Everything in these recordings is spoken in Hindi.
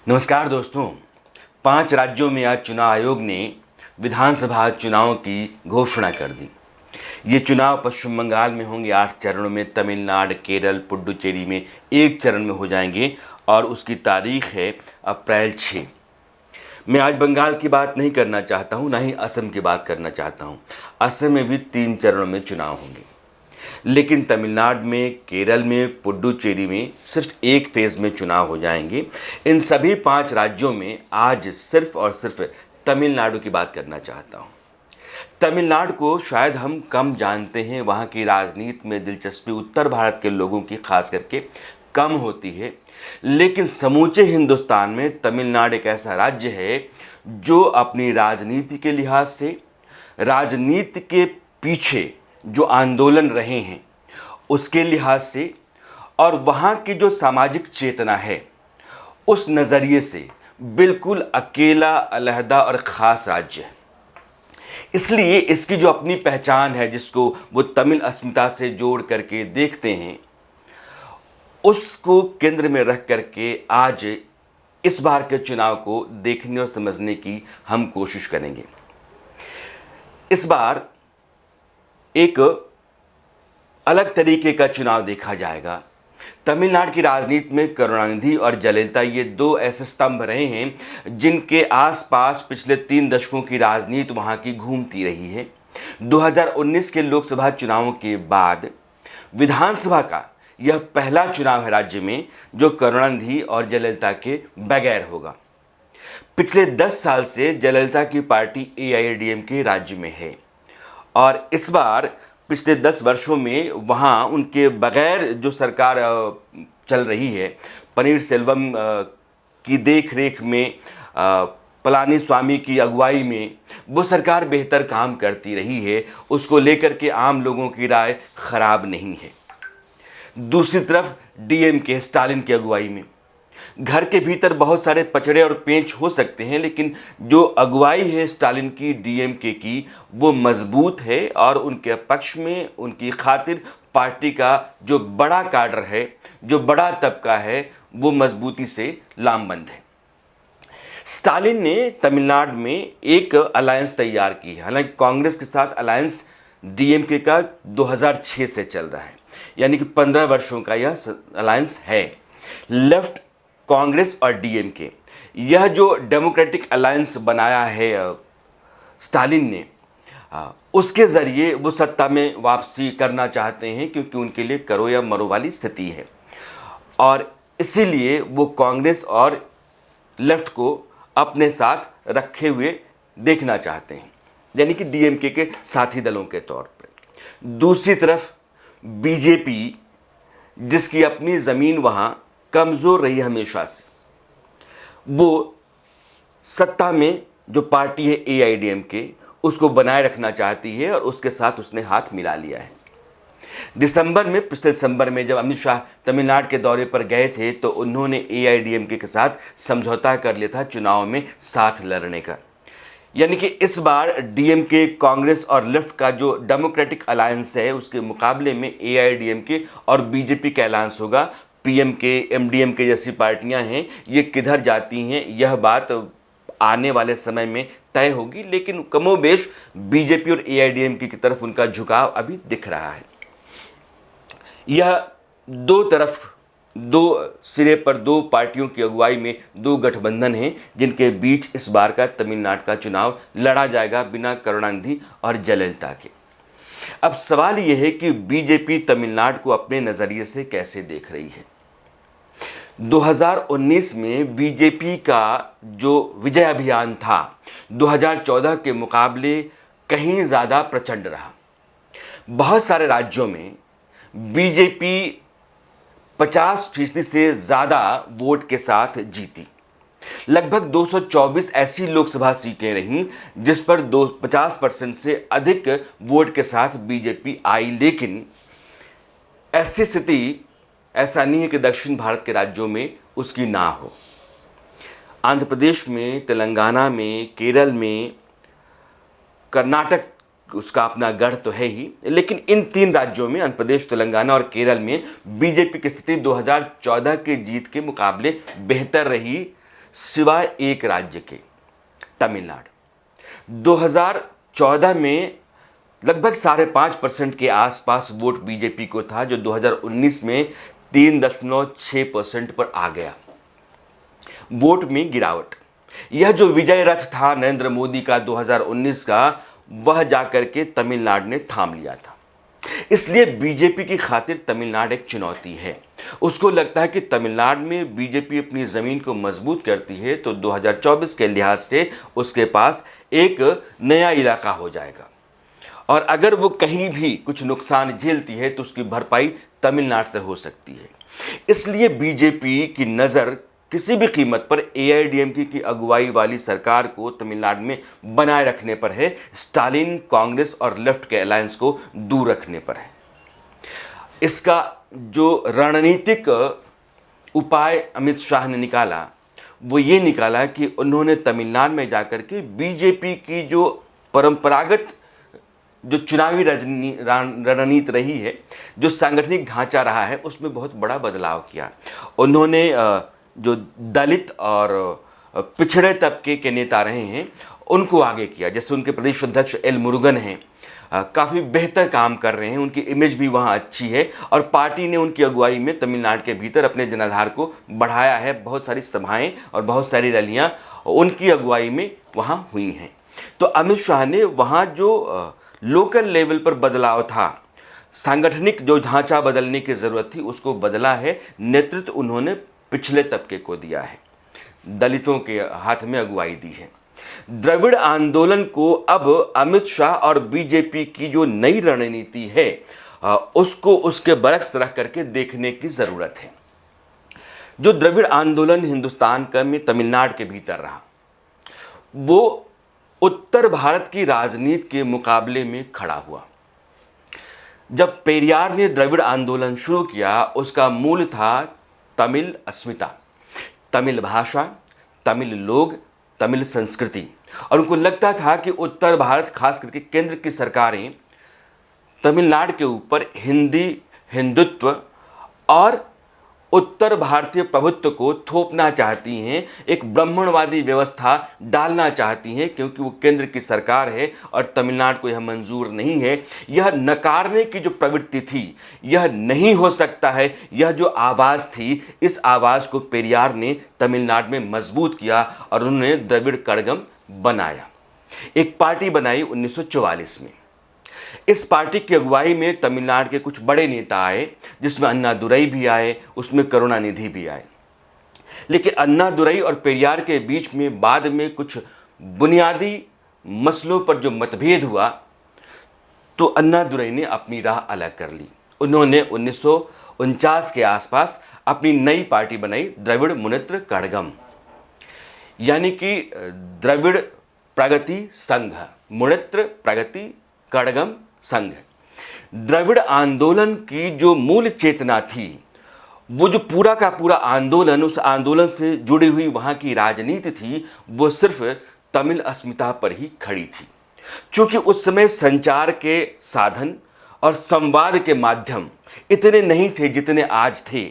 नमस्कार दोस्तों। 5 राज्यों में आज चुनाव आयोग ने विधानसभा चुनावों की घोषणा कर दी। ये चुनाव पश्चिम बंगाल में होंगे 8 चरणों में, तमिलनाडु, केरल, पुडुचेरी में 1 चरण में हो जाएंगे और उसकी तारीख है अप्रैल 6। मैं आज बंगाल की बात नहीं करना चाहता हूँ, ना ही असम की बात करना चाहता हूँ। असम में भी 3 चरणों में चुनाव होंगे, लेकिन तमिलनाडु में, केरल में, पुडुचेरी में सिर्फ 1 फेज़ में चुनाव हो जाएंगे। इन सभी 5 राज्यों में आज सिर्फ और सिर्फ तमिलनाडु की बात करना चाहता हूँ। तमिलनाडु को शायद हम कम जानते हैं, वहाँ की राजनीति में दिलचस्पी उत्तर भारत के लोगों की खास करके कम होती है, लेकिन समूचे हिंदुस्तान में तमिलनाडु एक ऐसा राज्य है जो अपनी राजनीति के लिहाज से, राजनीति के पीछे जो आंदोलन रहे हैं उसके लिहाज से और वहाँ की जो सामाजिक चेतना है उस नज़रिए से बिल्कुल अकेला, अलहदा और ख़ास राज्य है। इसलिए इसकी जो अपनी पहचान है, जिसको वो तमिल अस्मिता से जोड़ करके देखते हैं, उसको केंद्र में रख करके आज इस बार के चुनाव को देखने और समझने की हम कोशिश करेंगे। इस बार एक अलग तरीके का चुनाव देखा जाएगा। तमिलनाडु की राजनीति में करुणानिधि और जयललिता ये 2 ऐसे स्तंभ रहे हैं जिनके आसपास पिछले 3 दशकों की राजनीति वहाँ की घूमती रही है। 2019 के लोकसभा चुनावों के बाद विधानसभा का यह पहला चुनाव है राज्य में जो करुणानिधि और जयललिता के बगैर होगा। पिछले 10 साल से जयललिता की पार्टी AIADMK राज्य में है और इस बार पिछले 10 वर्षों में वहाँ उनके बगैर जो सरकार चल रही है, पनीरसेल्वम की देख रेख में, पलानीस्वामी की अगुवाई में वो सरकार बेहतर काम करती रही है। उसको लेकर के आम लोगों की राय खराब नहीं है। दूसरी तरफ DMK स्टालिन की अगुवाई में घर के भीतर बहुत सारे पचड़े और पेंच हो सकते हैं, लेकिन जो अगुवाई है स्टालिन की, DMK की, वो मजबूत है और उनके पक्ष में, उनकी खातिर पार्टी का जो बड़ा काडर है, जो बड़ा तबका है, वो मजबूती से लामबंद है। स्टालिन ने तमिलनाडु में एक अलायंस तैयार की है। हालांकि कांग्रेस के साथ अलायंस DMK का 2006 से चल रहा है, यानी कि 15 वर्षों का यह अलायंस है। लेफ्ट कांग्रेस और DMK, यह जो डेमोक्रेटिक अलायंस बनाया है स्टालिन ने, उसके ज़रिए वो सत्ता में वापसी करना चाहते हैं, क्योंकि उनके लिए करो या मरो वाली स्थिति है और इसीलिए वो कांग्रेस और लेफ्ट को अपने साथ रखे हुए देखना चाहते हैं, यानी कि DMK के साथी दलों के तौर पर। दूसरी तरफ BJP, जिसकी अपनी ज़मीन वहाँ कमज़ोर रही हमेशा से, वो सत्ता में जो पार्टी है AIADMK उसको बनाए रखना चाहती है और उसके साथ उसने हाथ मिला लिया है। पिछले दिसंबर में जब अमित शाह तमिलनाडु के दौरे पर गए थे तो उन्होंने AIADMK के साथ समझौता कर लिया था चुनाव में साथ लड़ने का। यानी कि इस बार DMK, कांग्रेस और लेफ्ट का जो डेमोक्रेटिक अलायंस है उसके मुकाबले में AIADMK और BJP का अलायंस होगा। PMK, MDMK जैसी पार्टियां हैं, ये किधर जाती हैं यह बात आने वाले समय में तय होगी, लेकिन कमोबेश BJP और AIADMK की तरफ उनका झुकाव अभी दिख रहा है। यह 2 सिरे पर 2 पार्टियों की अगुवाई में 2 गठबंधन हैं जिनके बीच इस बार का तमिलनाडु का चुनाव लड़ा जाएगा बिना करुणानिधि और जयललिता के। अब सवाल यह है कि BJP तमिलनाडु को अपने नज़रिए से कैसे देख रही है। 2019 में BJP का जो विजय अभियान था 2014 के मुकाबले कहीं ज़्यादा प्रचंड रहा। बहुत सारे राज्यों में BJP 50% से ज़्यादा वोट के साथ जीती। लगभग 224 ऐसी लोकसभा सीटें रहीं जिस पर 50% से अधिक वोट के साथ BJP आई, लेकिन ऐसी स्थिति ऐसा नहीं है कि दक्षिण भारत के राज्यों में उसकी ना हो। आंध्र प्रदेश में, तेलंगाना में, केरल में, कर्नाटक उसका अपना गढ़ तो है ही, लेकिन इन 3 राज्यों में, आंध्र प्रदेश, तेलंगाना और केरल में BJP की स्थिति 2014 के जीत के मुकाबले बेहतर रही। सिवाय एक राज्य के, तमिलनाडु। 2014 में लगभग 5.5% के आसपास वोट बीजेपी को था, जो 2019 में 3.6% पर आ गया। वोट में गिरावट। यह जो विजय रथ था नरेंद्र मोदी का 2019 का, वह जाकर के तमिलनाडु ने थाम लिया था। इसलिए बीजेपी की खातिर तमिलनाडु एक चुनौती है। उसको लगता है कि तमिलनाडु में बीजेपी अपनी ज़मीन को मजबूत करती है तो 2024 के लिहाज से उसके पास एक नया इलाका हो जाएगा, और अगर वो कहीं भी कुछ नुकसान झेलती है तो उसकी भरपाई तमिलनाडु से हो सकती है। इसलिए बीजेपी की नज़र किसी भी कीमत पर एआईडीएमके की अगुवाई वाली सरकार को तमिलनाडु में बनाए रखने पर है, स्टालिन, कांग्रेस और लेफ्ट के अलायंस को दूर रखने पर है। इसका जो रणनीतिक उपाय अमित शाह ने निकाला वो ये निकाला कि उन्होंने तमिलनाडु में जाकर के बीजेपी की जो परंपरागत जो चुनावी रणनीति रही है, जो सांगठनिक ढांचा रहा है, उसमें बहुत बड़ा बदलाव किया। उन्होंने जो दलित और पिछड़े तबके के नेता रहे हैं उनको आगे किया। जैसे उनके प्रदेश अध्यक्ष एल मुरुगन हैं, काफ़ी बेहतर काम कर रहे हैं, उनकी इमेज भी वहाँ अच्छी है, और पार्टी ने उनकी अगुवाई में तमिलनाडु के भीतर अपने जनाधार को बढ़ाया है। बहुत सारी सभाएं और बहुत सारी रैलियाँ उनकी अगुवाई में वहाँ हुई हैं। तो अमित शाह ने वहाँ जो लोकल लेवल पर बदलाव था, सांगठनिक जो ढांचा बदलने की ज़रूरत थी, उसको बदला है। नेतृत्व उन्होंने पिछले तबके को दिया है, दलितों के हाथ में अगुवाई दी है। द्रविड़ आंदोलन को अब अमित शाह और बीजेपी की जो नई रणनीति है उसको उसके बरक्स रख करके देखने की ज़रूरत है। जो द्रविड़ आंदोलन हिंदुस्तान का में तमिलनाडु के भीतर रहा, वो उत्तर भारत की राजनीति के मुकाबले में खड़ा हुआ। जब पेरियार ने द्रविड़ आंदोलन शुरू किया, उसका मूल था तमिल अस्मिता, तमिल भाषा, तमिल लोग, तमिल संस्कृति, और उनको लगता था कि उत्तर भारत, खास करके केंद्र की सरकारें तमिलनाडु के ऊपर हिंदी, हिंदुत्व और उत्तर भारतीय प्रभुत्व को थोपना चाहती हैं, एक ब्राह्मणवादी व्यवस्था डालना चाहती हैं, क्योंकि वो केंद्र की सरकार है और तमिलनाडु को यह मंजूर नहीं है। यह नकारने की जो प्रवृत्ति थी, यह नहीं हो सकता है, यह जो आवाज़ थी, इस आवाज़ को पेरियार ने तमिलनाडु में मजबूत किया और उन्होंने द्रविड़ कड़गम बनाया। एक पार्टी बनाई 1944 में। इस पार्टी की अगुवाई में तमिलनाडु के कुछ बड़े नेता आए, जिसमें अन्नादुरई भी आए, उसमें करुणानिधि भी आए। लेकिन अन्नादुरई और पेरियार के बीच में बाद में कुछ बुनियादी मसलों पर जो मतभेद हुआ, तो अन्नादुरई ने अपनी राह अलग कर ली। उन्होंने 1949 के आसपास अपनी नई पार्टी बनाई, द्रविड़ मुनेत्र कड़गम, यानी कि द्रविड़ प्रगति संघ, मुनेत्र प्रगति कड़गम संघ। द्रविड़ आंदोलन की जो मूल चेतना थी, वो जो पूरा का पूरा आंदोलन, उस आंदोलन से जुड़ी हुई वहाँ की राजनीति थी, वो सिर्फ तमिल अस्मिता पर ही खड़ी थी। क्योंकि उस समय संचार के साधन और संवाद के माध्यम इतने नहीं थे जितने आज थे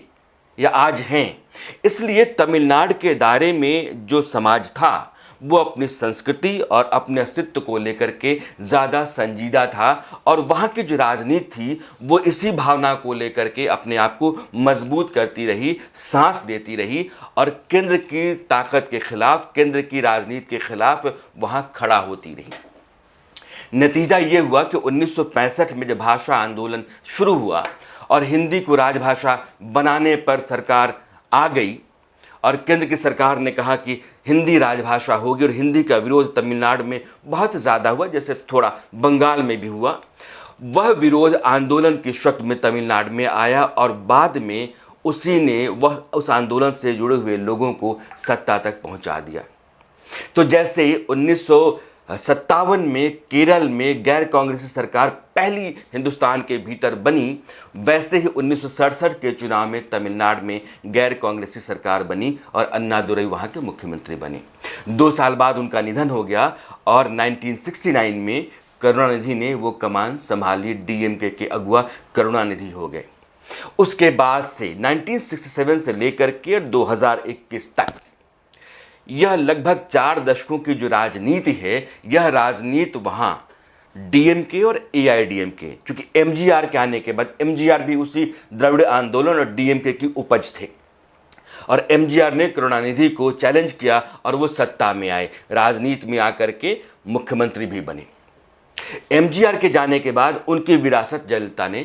या आज हैं। इसलिए तमिलनाडु के दायरे में जो समाज था, वो अपनी संस्कृति और अपने अस्तित्व को लेकर के ज़्यादा संजीदा था, और वहाँ की जो राजनीति थी वो इसी भावना को लेकर के अपने आप को मजबूत करती रही, सांस देती रही, और केंद्र की ताकत के खिलाफ, केंद्र की राजनीति के खिलाफ वहाँ खड़ा होती रही। नतीजा ये हुआ कि 1965 में जब भाषा आंदोलन शुरू हुआ और हिंदी को राजभाषा बनाने पर सरकार आ गई, और केंद्र की सरकार ने कहा कि हिंदी राजभाषा होगी, और हिंदी का विरोध तमिलनाडु में बहुत ज़्यादा हुआ, जैसे थोड़ा बंगाल में भी हुआ। वह विरोध आंदोलन की शक्ल में तमिलनाडु में आया, और बाद में उसी ने वह उस आंदोलन से जुड़े हुए लोगों को सत्ता तक पहुंचा दिया। तो जैसे 1957 में केरल में गैर कांग्रेसी सरकार पहली हिंदुस्तान के भीतर बनी, वैसे ही 1967 के चुनाव में तमिलनाडु में गैर कांग्रेसी सरकार बनी और अन्नादुरई वहाँ के मुख्यमंत्री बने। 2 साल बाद उनका निधन हो गया, और 1969 में करुणानिधि ने वो कमान संभाली, डीएमके के अगुआ करुणानिधि हो गए। उसके बाद से 1967 से लेकर के 2021 तक यह लगभग 4 दशकों की जो राजनीति है, यह राजनीति वहां डीएमके और एआईडीएमके, क्योंकि एमजीआर के आने के बाद, एमजीआर भी उसी द्रविड़ आंदोलन और डीएमके की उपज थे, और एमजीआर ने करुणानिधि को चैलेंज किया और वो सत्ता में आए, राजनीति में आकर के मुख्यमंत्री भी बने। एमजीआर के जाने के बाद उनकी विरासत जयललिता ने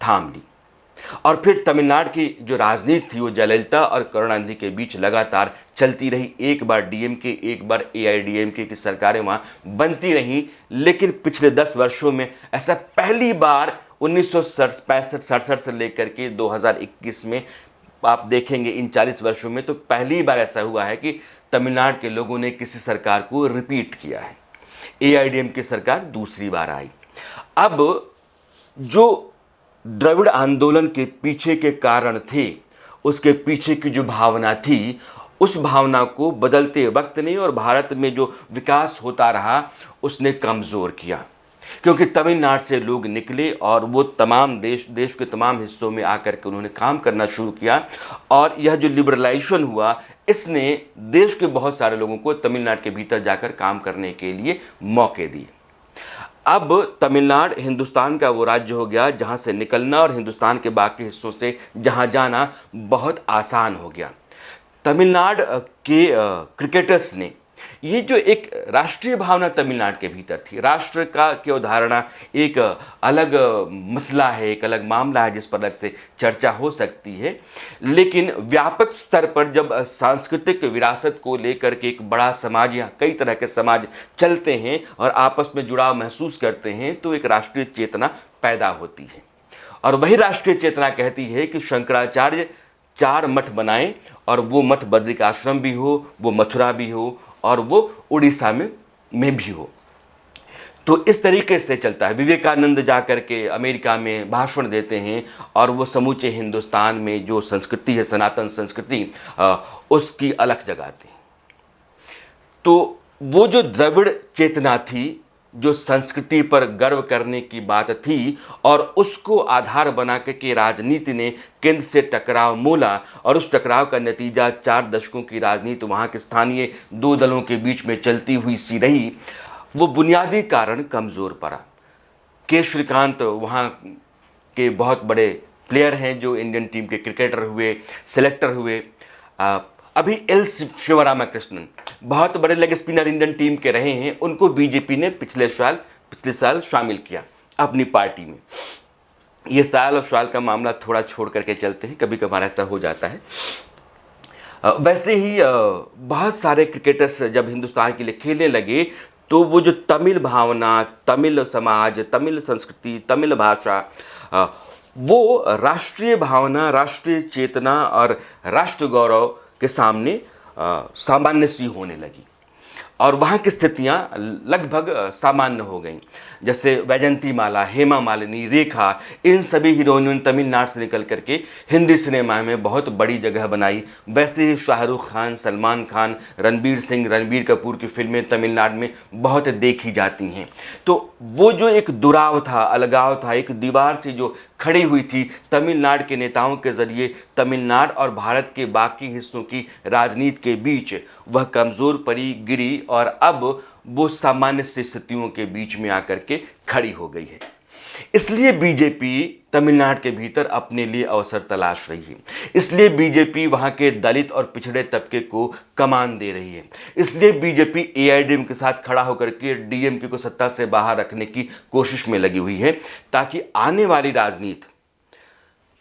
थाम ली, और फिर तमिलनाडु की जो राजनीति थी वो जयललिता और करुणानिधि के बीच लगातार चलती रही। एक बार डीएमके, एक बार एआईडीएमके की सरकारें वहाँ बनती रहीं, लेकिन पिछले 10 वर्षों में ऐसा पहली बार 1965-67 से लेकर के 2021 में आप देखेंगे, इन 40 वर्षों में तो पहली बार ऐसा हुआ है कि तमिलनाडु के लोगों ने किसी सरकार को रिपीट किया है। एआईडीएमके सरकार दूसरी बार आई। अब जो द्रविड़ आंदोलन के पीछे के कारण थे, उसके पीछे की जो भावना थी, उस भावना को बदलते वक्त ने और भारत में जो विकास होता रहा उसने कमज़ोर किया, क्योंकि तमिलनाडु से लोग निकले और वो तमाम देश के तमाम हिस्सों में आकर के उन्होंने काम करना शुरू किया, और यह जो लिबरलाइजेशन हुआ इसने देश के बहुत सारे लोगों को तमिलनाडु के भीतर जाकर काम करने के लिए मौके दिए। अब तमिलनाडु हिंदुस्तान का वो राज्य हो गया जहाँ से निकलना और हिंदुस्तान के बाकी हिस्सों से जहाँ जाना बहुत आसान हो गया। तमिलनाडु के क्रिकेटर्स ने, ये जो एक राष्ट्रीय भावना तमिलनाडु के भीतर थी, राष्ट्र का की अवधारणा एक अलग मसला है, एक अलग मामला है जिस पर अलग से चर्चा हो सकती है, लेकिन व्यापक स्तर पर जब सांस्कृतिक विरासत को लेकर के एक बड़ा समाज या कई तरह के समाज चलते हैं और आपस में जुड़ाव महसूस करते हैं तो एक राष्ट्रीय चेतना पैदा होती है। और वही राष्ट्रीय चेतना कहती है कि शंकराचार्य 4 मठ बनाएं, और वो मठ बद्रिक आश्रम भी हो, वो मथुरा भी हो, और वो उड़ीसा में भी हो। तो इस तरीके से चलता है। विवेकानंद जाकर के अमेरिका में भाषण देते हैं और वो समूचे हिंदुस्तान में जो संस्कृति है, सनातन संस्कृति, उसकी अलख जगाते हैं। तो वो जो द्रविड़ चेतना थी, जो संस्कृति पर गर्व करने की बात थी, और उसको आधार बना के राजनीति ने केंद्र से टकराव मोला, और उस टकराव का नतीजा 4 दशकों की राजनीति वहाँ के स्थानीय 2 दलों के बीच में चलती हुई सी रही, वो बुनियादी कारण कमज़ोर पड़ा। के श्रीकांत वहाँ के बहुत बड़े प्लेयर हैं जो इंडियन टीम के क्रिकेटर हुए, सेलेक्टर हुए। अभी एल शिवरामकृष्णन बहुत बड़े लेग स्पिनर इंडियन टीम के रहे हैं, उनको बीजेपी ने पिछले साल शामिल किया अपनी पार्टी में। ये साल और साल का मामला थोड़ा छोड़ करके चलते हैं, कभी कभार ऐसा हो जाता है। वैसे ही बहुत सारे क्रिकेटर्स जब हिंदुस्तान के लिए खेलने लगे तो वो जो तमिल भावना, तमिल समाज, तमिल संस्कृति, तमिल भाषा, वो राष्ट्रीय भावना, राष्ट्रीय चेतना और राष्ट्र गौरव के सामने सामान्य सी होने लगी, और वहाँ की स्थितियाँ लगभग सामान्य हो गईं। जैसे वैजंती माला, हेमा मालिनी, रेखा, इन सभी हीरोइनों ने तमिलनाडु से निकल करके हिंदी सिनेमा में बहुत बड़ी जगह बनाई। वैसे ही शाहरुख खान, सलमान खान, रणबीर सिंह, रणबीर कपूर की फिल्में तमिलनाडु में बहुत देखी जाती हैं। तो वो जो एक दुराव था, अलगाव था, एक दीवार से जो खड़ी हुई थी तमिलनाडु के नेताओं के ज़रिए तमिलनाडु और भारत के बाकी हिस्सों की राजनीति के बीच, वह कमज़ोर पड़ी, गिरी, और अब वो सामान्य स्थितियों के बीच में आकर के खड़ी हो गई है। इसलिए बीजेपी तमिलनाडु के भीतर अपने लिए अवसर तलाश रही है। इसलिए बीजेपी वहाँ के दलित और पिछड़े तबके को कमान दे रही है। इसलिए बीजेपी एआईडीएम के साथ खड़ा होकर के डीएमके को सत्ता से बाहर रखने की कोशिश में लगी हुई है, ताकि आने वाली राजनीति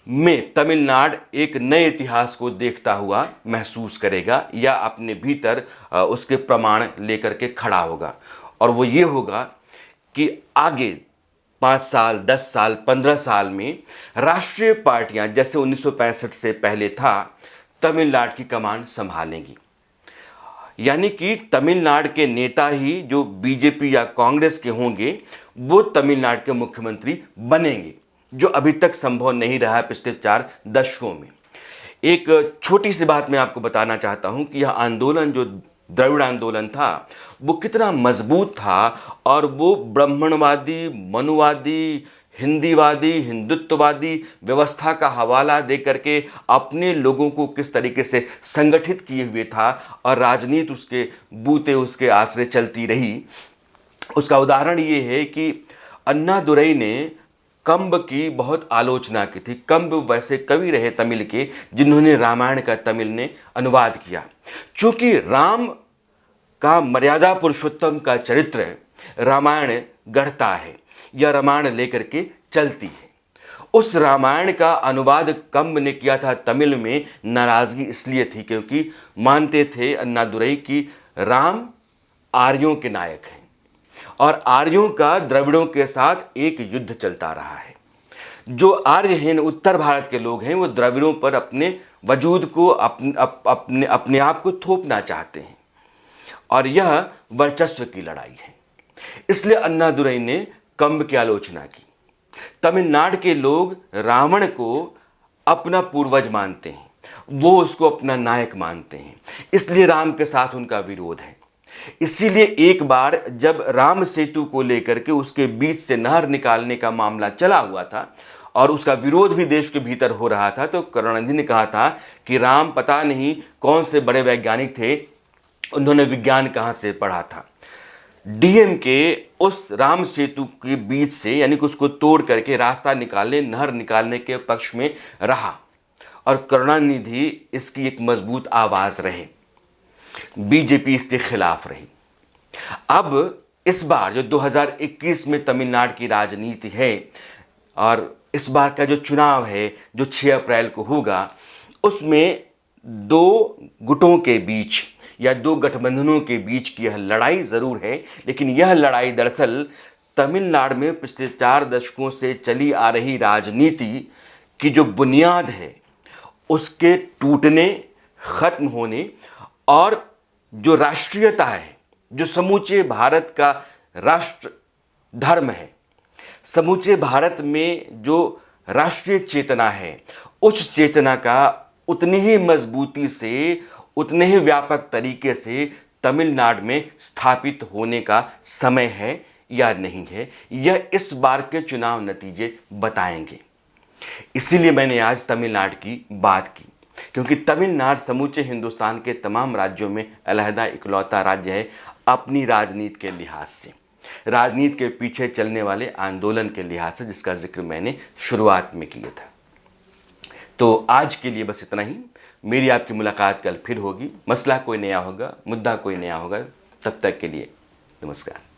में तमिलनाडु एक नए इतिहास को देखता हुआ महसूस करेगा, या अपने भीतर उसके प्रमाण लेकर के खड़ा होगा। और वो ये होगा कि आगे 5 साल, 10 साल, 15 साल में राष्ट्रीय पार्टियां, जैसे 1965 से पहले था, तमिलनाडु की कमान संभालेंगी। यानी कि तमिलनाडु के नेता ही जो बीजेपी या कांग्रेस के होंगे, वो तमिलनाडु के मुख्यमंत्री बनेंगे, जो अभी तक संभव नहीं रहा है पिछले 4 दशकों में। एक छोटी सी बात मैं आपको बताना चाहता हूं कि यह आंदोलन, जो द्रविड़ आंदोलन था, वो कितना मजबूत था, और वो ब्राह्मणवादी, मनुवादी, हिंदीवादी, हिंदुत्ववादी व्यवस्था का हवाला दे करके अपने लोगों को किस तरीके से संगठित किए हुए था और राजनीति उसके बूते उसके आश्रय चलती रही। उसका उदाहरण ये है कि अन्नादुरई ने कंब की बहुत आलोचना की थी। कंब वैसे कवि रहे तमिल के, जिन्होंने रामायण का तमिल ने अनुवाद किया। चूंकि राम का मर्यादा पुरुषोत्तम का चरित्र रामायण गढ़ता है या रामायण लेकर के चलती है, उस रामायण का अनुवाद कंब ने किया था तमिल में। नाराजगी इसलिए थी क्योंकि मानते थे अन्नादुरई कि राम आर्यों के नायक हैं और आर्यों का द्रविड़ों के साथ एक युद्ध चलता रहा है। जो आर्य हैं, उत्तर भारत के लोग हैं, वो द्रविड़ों पर अपने वजूद को अपने आप को थोपना चाहते हैं और यह वर्चस्व की लड़ाई है। इसलिए अन्नादुरई ने कंब की आलोचना की। तमिलनाडु के लोग रावण को अपना पूर्वज मानते हैं, वो उसको अपना नायक मानते हैं, इसलिए राम के साथ उनका विरोध है। इसीलिए एक बार जब राम सेतु को लेकर के उसके बीच से नहर निकालने का मामला चला हुआ था और उसका विरोध भी देश के भीतर हो रहा था, तो करुणानिधि ने कहा था कि राम पता नहीं कौन से बड़े वैज्ञानिक थे, उन्होंने विज्ञान कहाँ से पढ़ा था। डीएम के उस राम सेतु के बीच से यानी कि उसको तोड़ करके रास्ता निकालने, नहर निकालने के पक्ष में रहा और करुणानिधि इसकी एक मजबूत आवाज रहे। बीजेपी इसके खिलाफ रही। अब इस बार जो 2021 में तमिलनाडु की राजनीति है और इस बार का जो चुनाव है जो 6 अप्रैल को होगा, उसमें दो गुटों के बीच या दो गठबंधनों के बीच की यह लड़ाई ज़रूर है, लेकिन यह लड़ाई दरअसल तमिलनाडु में पिछले 4 दशकों से चली आ रही राजनीति की जो बुनियाद है उसके टूटने, ख़त्म होने और जो राष्ट्रीयता है, जो समूचे भारत का राष्ट्र धर्म है, समूचे भारत में जो राष्ट्रीय चेतना है, उस चेतना का उतनी ही मजबूती से, उतने ही व्यापक तरीके से तमिलनाडु में स्थापित होने का समय है या नहीं है, यह इस बार के चुनाव नतीजे बताएंगे। इसीलिए मैंने आज तमिलनाडु की बात की, क्योंकि तमिलनाडु समूचे हिंदुस्तान के तमाम राज्यों में अलहदा इकलौता राज्य है अपनी राजनीति के लिहाज से, राजनीति के पीछे चलने वाले आंदोलन के लिहाज से, जिसका जिक्र मैंने शुरुआत में किया था। तो आज के लिए बस इतना ही। मेरी आपकी मुलाकात कल फिर होगी। मसला कोई नया होगा, मुद्दा कोई नया होगा। तब तक के लिए नमस्कार।